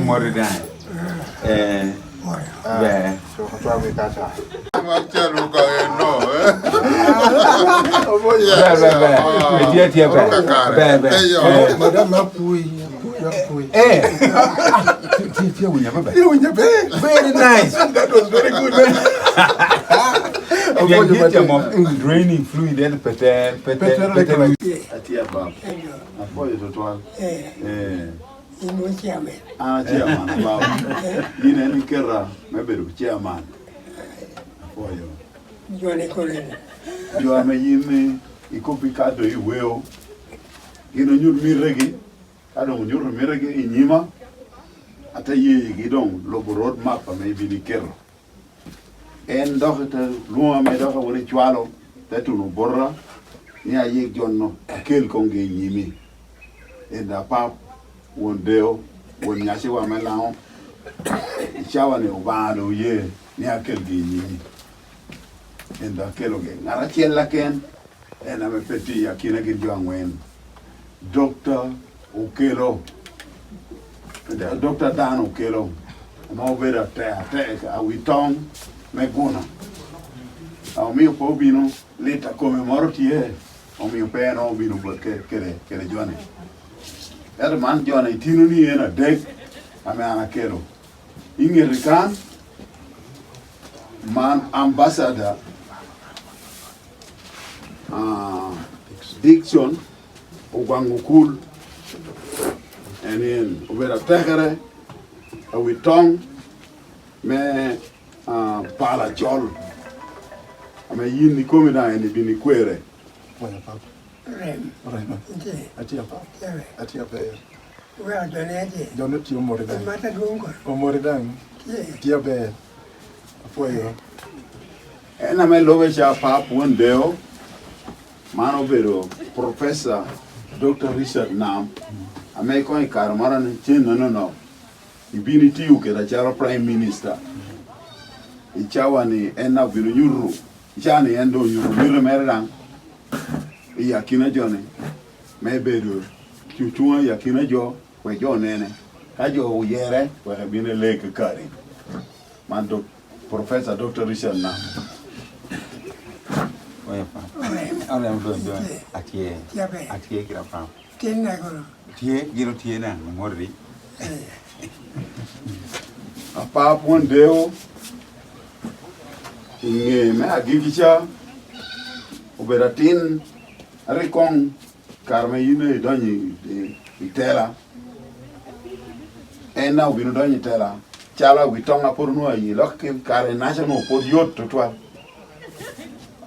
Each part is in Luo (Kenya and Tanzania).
more than. Yeah. So I try to catch her. I'm telling you, no. Madame Apui. Very nice. That was very good. Draining fluid and peter. Atia bab. Apoyo totoa. Chairman. Chairman bab. Ine ni kera meberu chairman. Apoyo. Joane Colin. Joame yimi ikopikado iweo. Ino nyur miregi. Ado nyur miregi inyima. Ata ye gidong lobo road map maybe ni kero. En doxata luma me doxa woni chwalo tetunu borra ni ayek jonno akel ko nge nyimi en da pap won deo won nyasi wa melao chawa ne obado ye ni akel ge nyimi en da kelo ge ngara chiela ken en ame peti yakina ge jwangwen doctor okelo da doctor dan okelo ma obera te awitong Meguna. Ao mio pobino leta come mortie. O mio peno bino perché che giovane. Era man giovane tino ni ena deg a me anakelo. Ingerikan man ambassador Dixon Ogwangukul and in Ubera Tegere Awitong me pala chol ame yin ni komida ene bini kwere Bueno, pap. Rem. Atia pap. Atia pe. Well, Donate. Donate you more than. Mata Dungo. O more than. Atia pe. Apoyo. ena me love cha pap one deo mano vero professor Dr. Richard Nam ame ko en karmara ne chen no ibini tiu ke da charo prime minister ichawa ni ena binu nyuru ichani endo nyuru mire merang yakina jone mebedo chuchua yakina jo we jo nene ka jo yere we bine leke kari mando professor Dr. Richard Nam Oya pa. Ahora me doy atie grapa. Tiene algo. Tie na morri. apa pon deo inge me agigicha oberatin rekon karme yine doni itela ena ubino doni itela chala witonga por no ayi lokki kare national por yot totwa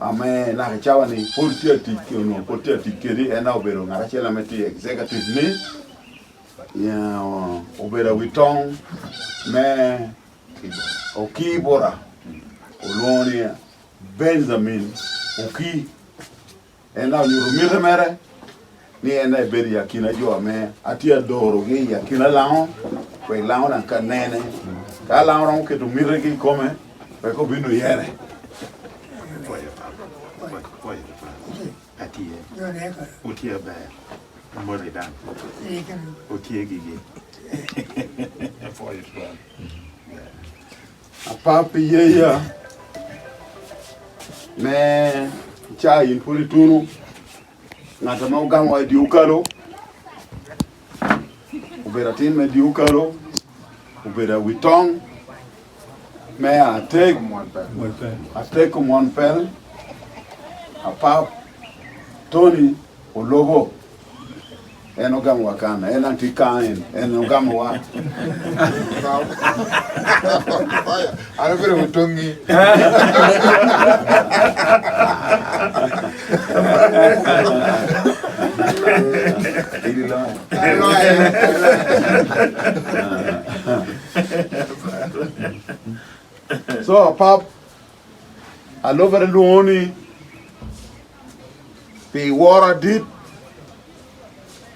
ame na chawa ni por tiati kiono por tiati keri ena obero ngara chela meti executive ni ya obera witong me oki bora Olonia Benjamin oki ena nyuru mire mere ni ena beri yakina jo ame atia doro ge yakina lao we lao na kanene ka lao ron ke to mire ge come pe ko binu yere Atie. Joane. Utie ba. Morri dan. Utie gigi. For it well. Papi yeya me chai puri tunu ngata no gamwa di ukalo ubera tin me di ukalo ubera witong me a take one pel a pap Tony Olobo eno gamwa kana ena tikaen eno gamwa Ano pero mutongi. So pap alover luoni pi wara dit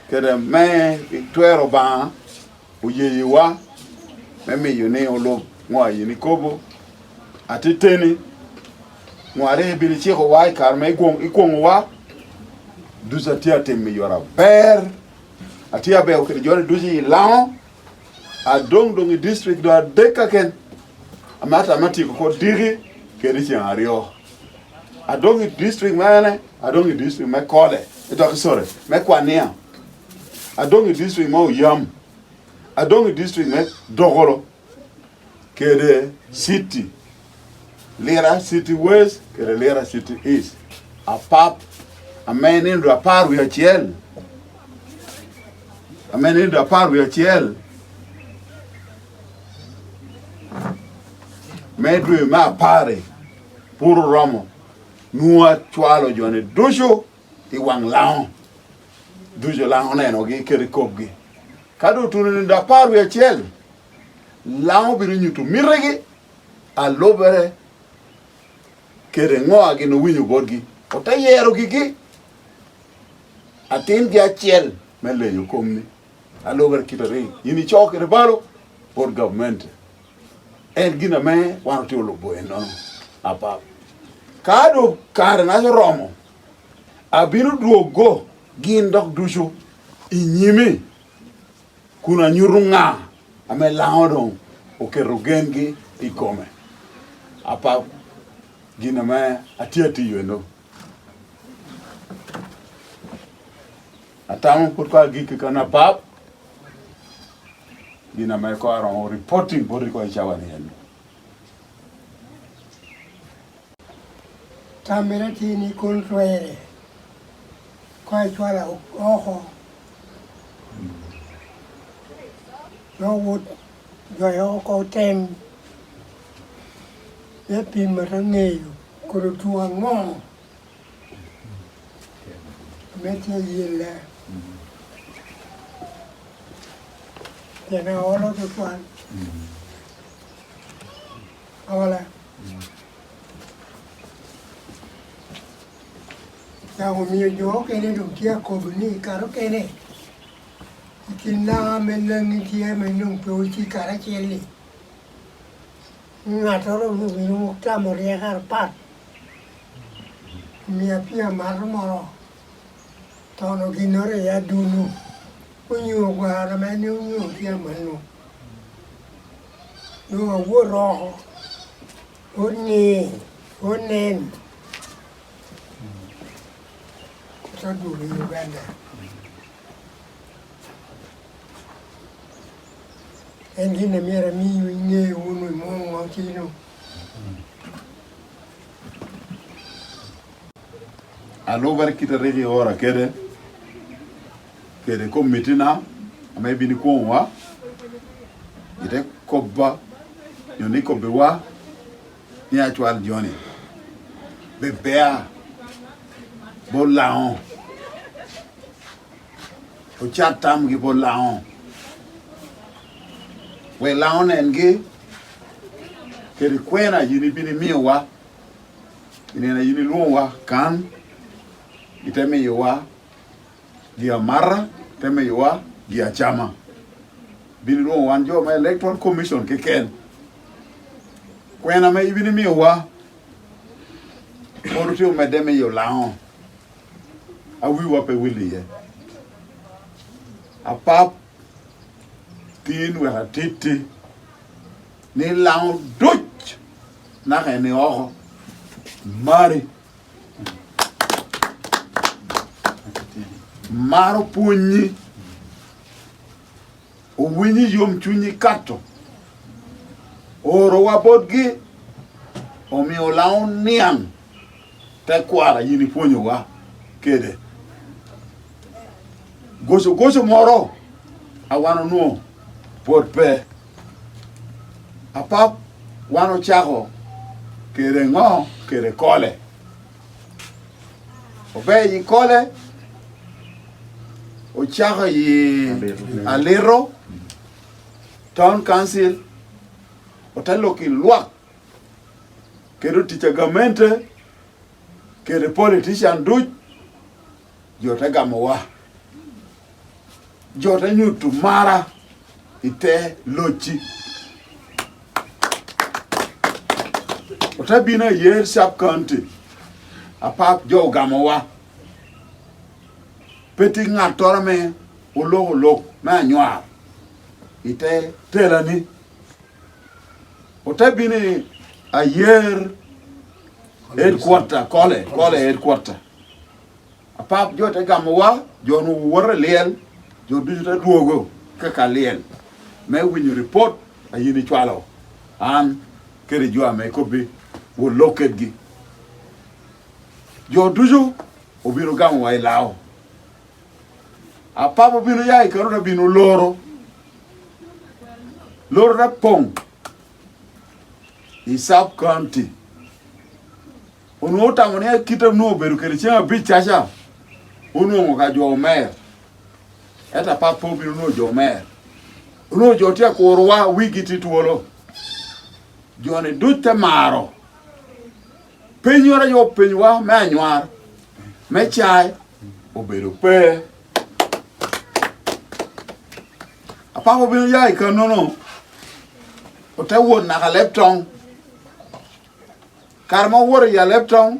kede me twero ba uyeyiwa meme yone olo mwa yini kobo atiteni mware bili chiko wai karme ikong wa duza tia temi yora ber atia be okere jore duzi lao adong dong district do adeka ken amata mati ko diri kedi ci ario adong district mane adong district me kole eto sore me kwania adong district mo yam adong district me dogoro kede city lera city west kede lera city east apap amene ndo aparu ya chiel amene ndo aparu ya chiel medwe ma pare puro romo nuwa chwalo jone dusho i wang lao dusho lao neno gi keri kopgi kado tunu nda paru ya chiel lao biru nyutu miregi alobere kere ngoa gi no winyo bodgi ota yero gigi atin gi achiel mele yo komni alobere kitare yini chokere balo por government en gina me wano ti olobo eno apa kado kare na romo abiru duogo gin dok dusho inyime kuna nyurunga ame laodon okero gengi ikome apa gina me atiati yeno atamo pourquoi giki kana pap gina me ko aron reporting bori ko chawani hen Tamera tini controere. Qua chwala oho. Nó vụt rồi họ có tem để tìm mà thằng nghề của đồ chùa ngon mấy cái gì là thì nó nó được quan là nào nhiều chỗ cái này đồng chia của bên này cả cái này Kina menang dia menung produksi kara celi. Ngatoro minum kita meriah karpat. Miapia marmoro. Tono ginore ya dulu. Punyu gua menu dia menu. Dua gua roh. Onen. Kita dulu benda. Engine mera miyu inge unu mo ngakino. Alo kita regi ora kede ko mitina ame bini ko wa ite ko ba yoni ko be wa ni actual joni be bea bo laon o chatam gi bo laon we laon engi kede kwena yini bini miwa inena yini luwa kan iteme yowa dia mara teme yowa dia chama bini luwa wanjo ma electoral commission keken kwena me ibini miwa orutio medeme yo laon awi wa pe wili ye apap tin we hatiti ni laon duch na rene oho mari maro punyi o winyi yom chunyi kato oro wabodgi o mi o laon niang te kwara yini punyo wa kede goso moro awano nuo pod pe apap wano chako kere ngo kere kole obe yi kole o chaka yi alero town council o talo ki lwa kero tichagamente kere politician duch jota gamowa jota nyutu mara ite lochi o tabina yer sub county apap jo gamowa peti ngatora me ulo na nywa ite telani otabini a year headquarter kole headquarter apap jote gamwa jonu wor liel jodu ta duogo kaka liel me winyu report ayini chwalo an kere jwa me ko be wo loket gi jodu obiro gamwa ilao apap obiro yai karo bino loro na pong i sub county unuota mone kitam no beru kere chenga bichacha unu ka jo mer eta papo bi no jo mer unu jo tia korwa wigi tituolo jone dutte maro penyora yo penywa me anywar me chai oberu pe apapo bi ya ikanono otawo na ka leptong karma wor ya leptong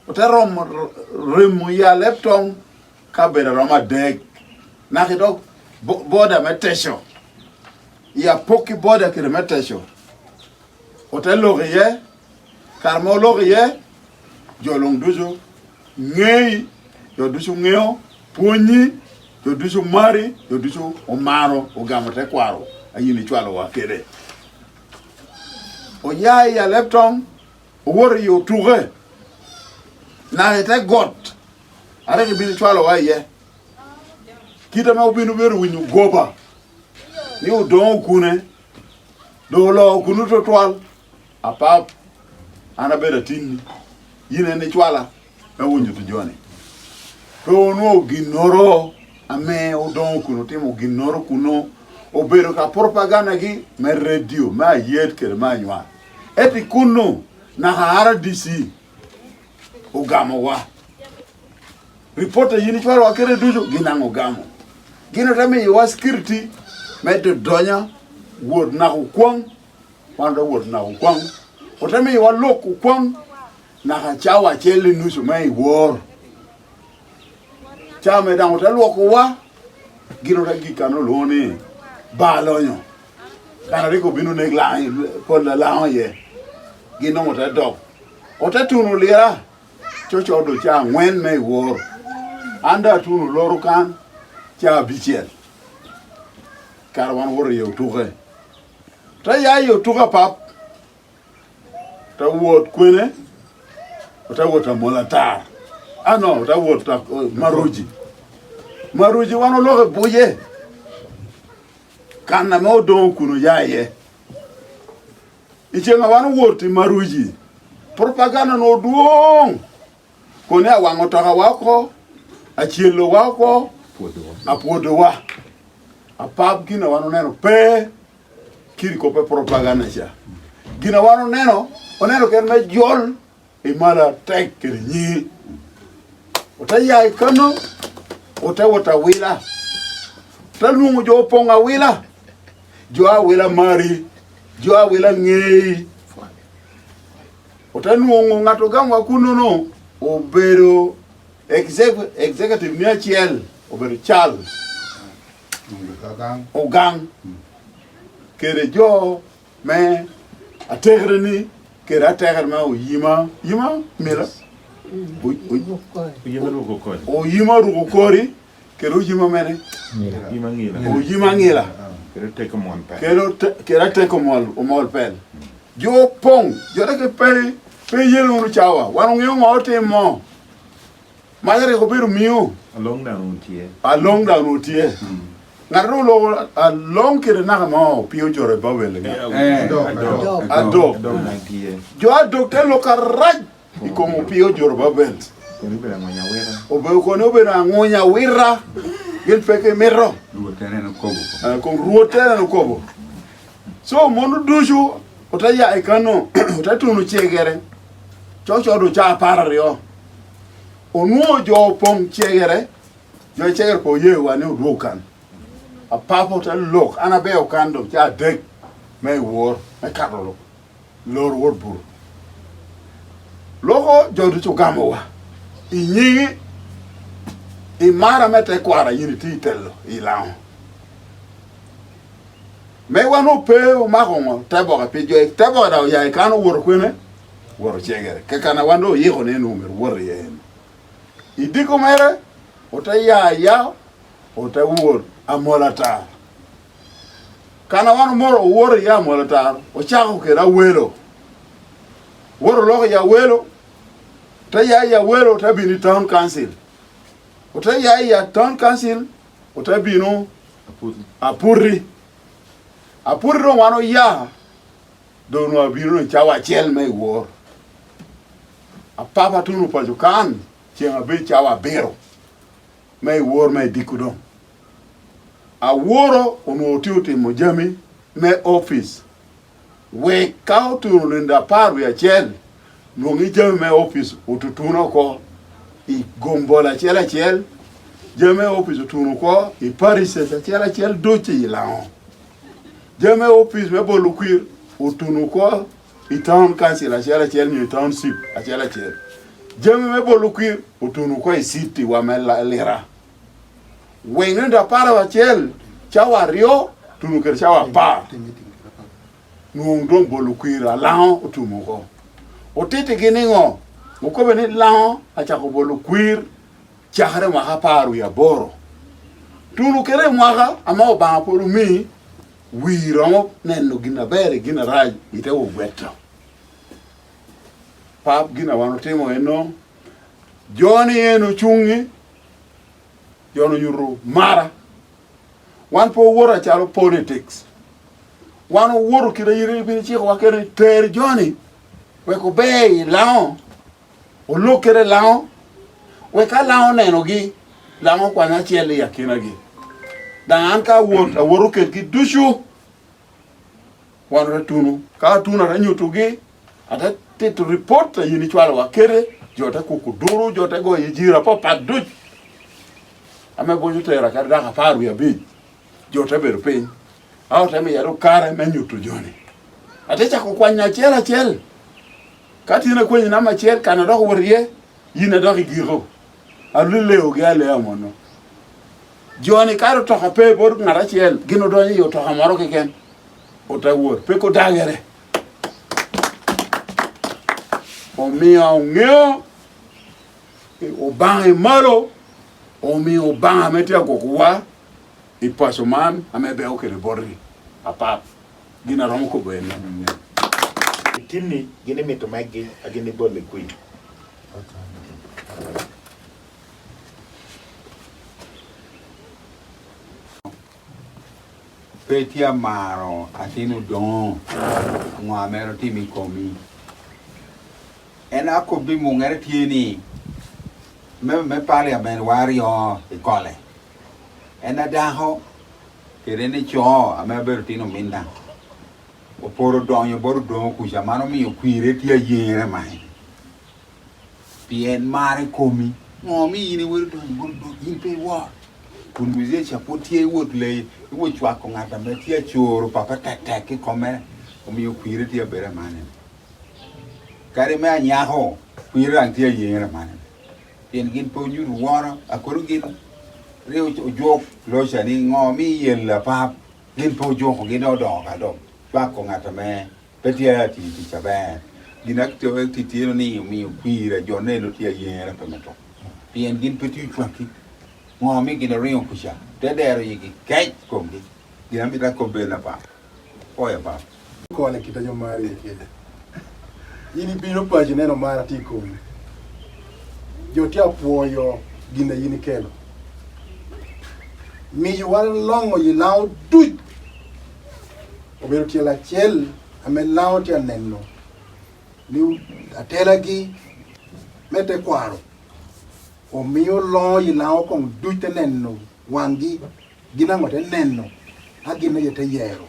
otarom remu ya leptong kabera roma dek nakidok border metesho ya poki border kire metesho otelo ye karma lo ye jolong duzo ngei yo duzo ngeo ponyi yo duzo mari yo duzo omaro ogamote kwaro ayini chwalo wa kere o ya leptong wor yo tuge na ete got are ke bin chwalo wa ye kita ma obinu beru winyu goba ni o don kune do lo kunu to twal apap ana bera tinni yine ne chwala na wunyu to jone to no ginoro ame o don kunu timo ginoro kuno obero ka propaganda gi me radio ma yet ker ma nywa eti kuno na hara DC o gamo wa reporter yini chwalo akere dujo ginango gamo gino tame yo security medo donya word na kwang wanda word na kwang otame yo lok kwang na ka chawa chele nusu mai wor chame da otelo ko wa gino ta gikano loni balonyo kana riko binu ne la ko la ye gino mota dog otatunu lira chocho do cha ngwen mai wor anda tunu loru kan cha bichel karwan wor yo tuge ta ya yo tuga pap ta wot kwene ta wota molatar ano ta wota maruji wano loge boye kana mo don kunu yaye ichenga wano woti maruji propaganda no duong kone awango toka wako achielo wako apodo wa apap gina wano neno pe kiri ko pe propaganda cha gina wano neno oneno ken me jol e mala tek kiri nyi otaya ikano wota wila talungu jo ponga wila jo wila mari jo wila ngei otanuongo ngato gamwa kuno no obero executive ni achiel obero Charles ogang kere jo me ategreni kere ategr ma oyima mira oyima rugo kori kere oyima mene oyima ngila kere teko mol pel jo pong jo ke pe yelo chawa wanu ngote mo mayare ko beru miu along down utie ngaro lo along kire na mo pio jore bawele ado jo ado ke lo karaj ikomo pio jore babel obe ko no be na ngonya wira gel peke mero con ruotera no kobo so monu duju otaya ikano otatunu chegere chocho do cha parario onuo jo pom chegere jo chegere ko ye wani rokan a papo ta look ana be okando cha dek me wor me karolo lor wor bur logo jo do gamo wa inyi imara mete kwara yini titelo ilao me wanu pe o magongo tabo ka pe jo tabo da ya kan wor kwene wor chegere ke kana wando yego ne numer wor yen idiko mere otaya ya otawor amolata kana wanu moro wor ya amolata o chako ke ra welo wor lo ya welo taya ya welo tabini town council otaya ya town council otabino apuri ro wano ya do no abiro chawa chel me wor apapa tunu pa jukan chenga be chawa bero me wor me dikudo a woro ono tiuti mojami me office we kao tunu linda paru ya chel no ngi jami me office ututuno ko I gombola chel jame office tunu ko I paris chel doche ilao jame office me bolukwir utunu ko I town council chel ni township chel jame me bolukwir utunu ko I city wa melera wenenda para wa chel chawa rio tunu ker chawa pa nuong bolukwir alao utunu ko otete giningo mukobe ni lao achako bolukwir chahare mwa paru ya boro tunu kere mwa ama obanga poru mi wiro neno gina bere gina raj ite ogweta pap gina wano timo eno joni eno chungi jono yuru mara wan po wora chalo politics wano woro kira yiri bini chiko wakere ter joni weko bei lao o lokere lao we ka lao neno gi lao kwa na chele ya kina gi dan ka wot a woru ket gi dushu wan tunu ka tuna ra nyutu gi ata tet report yini chwala wa kere jota ku duru jota go yijira po paduj ame boju tera ka da ka paru ya bi jota beru pin aw tame yaro kare me nyutu joni ate cha ku kwanya chel kati na kwenye na machel kana do worie yina do giro alule o gale amono joni karo to ha pe bor ngara chel gino do yo to ha maro ke ken o ta wor pe ko dagere o mi o ngeo o bang malo o mi o bang metia ko kwa I paso man amebe o ke borri apa gina romo ko bene Tini gini mito magi agini bole kui. Petia maro atinu don ngwa mero timi komi ena ko bi mo ngere tieni me pale a ben wario ikole ena daho kerene cho amebe tino minda o poro donyo boru don ku jamano mi o kwire tia yere mai pien mare komi ngomi yini wor don yimpe wa kun wize chapo tie wot le wo chwa ko ngata me tia choro papa tata ke come o mi o kwire tia bere mane kare me anyaho kwire an tia yere mane pien gin po nyuru wora akoru gin reo jo lo shani ngomi yella pap gin po jo ko gin do ka do ba ko ngata me petia ti chabe dinakto ti tiro ni mi kwira jone lo tia yera pemeto pien gin peti chwaki mo mi gina rio kusha dedero yigi kai kombi gina mi da ko bela pa oya pa ko ne kita yo mari kede yini bino pa jine no mara ti ko yo ti apoyo gina yini kelo mi yo wan longo yi law du obero ti la chel ame law ti anenno ni atela gi mete kwaro o mio lo yi law kon du tenenno wangi gina ngote nenno agina yete yero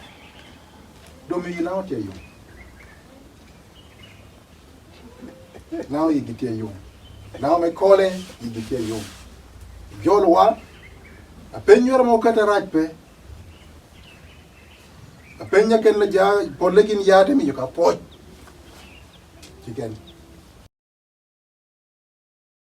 do mi yi law ti yo law yi gite yo law me kole yi gite yo jolwa a penyor mo kata rajpe a penya ken la ja por legin yaate mi ka poj chicken